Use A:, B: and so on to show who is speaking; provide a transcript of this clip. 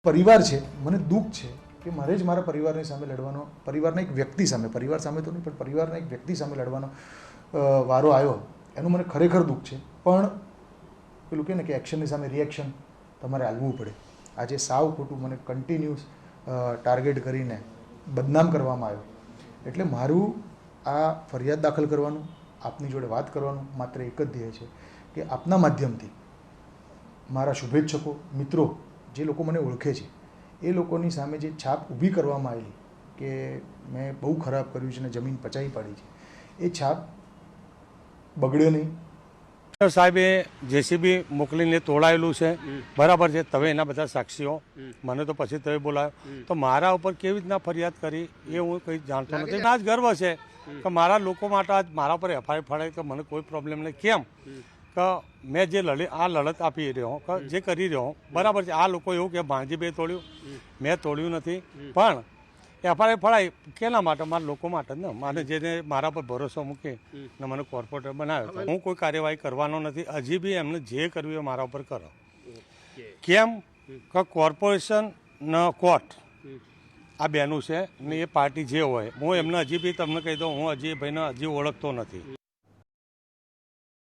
A: પરિવાર છે, મને દુઃખ છે કે મારે જ મારા પરિવારની સામે લડવાનો, પરિવારના એક વ્યક્તિ સામે, પરિવાર સામે તો નહીં પણ પરિવારના એક વ્યક્તિ સામે લડવાનો વારો આવ્યો, એનું મને ખરેખર દુઃખ છે. પણ પેલું કહે ને કે એક્શનની સામે રિએક્શન તમારે આલવું પડે. આજે સાવ ખોટું મને કન્ટિન્યુઅસ ટાર્ગેટ કરીને બદનામ કરવામાં આવ્યો. એટલે મારું આ ફરિયાદ દાખલ કરવાનું, આપની જોડે વાત કરવાનું માત્ર એક જ ધ્યેય છે કે આપના માધ્યમથી મારા શુભેચ્છકો, મિત્રો, જે લોકો મને ઓળખે છે એ લોકોની સામે જે છાપ ઊભી કરવામાં આવેલી કે મેં બહુ ખરાબ કર્યું છે ને જમીન પચાવી પાડી છે, એ છાપ બગડે નહીં.
B: સાહેબે જેસીબી મોકલીને તોડાયેલું છે, બરાબર છે. તમે એના બધા સાક્ષીઓ, મને તો પછી તમે બોલાવ્યો તો મારા ઉપર કેવી રીતના ફરિયાદ કરી એ હું કંઈ જાણતો નથી. આ જ ગર્વ છે કે મારા લોકો માટે આજ મારા પર એફઆઈઆર ફળાય કે મને કોઈ પ્રોબ્લેમ નહીં. કેમ કે મેં જે લડત આપી રહ્યો કે જે કરી રહ્યો, બરાબર છે. આ લોકો એવું કે ભાણજીભાઈ તોડ્યું, મેં તોડ્યું નથી. પણ એફઆઈઆર ફળાય કેના માટે? મારા લોકો માટે ને, મારે જેને મારા પર ભરોસો મૂકે ને મને કોર્પોરેટર બનાવ્યો. હું કોઈ કાર્યવાહી કરવાનો નથી. હજી બી એમને જે કરવું એ મારા ઉપર કરો. કેમ કે કોર્પોરેશન ને કોર્ટ આ બેનું છે ને એ પાર્ટી જે હોય, હું એમને હજી બી તમને કહી દઉં, હું હજી ભાઈને હજી ઓળખતો નથી.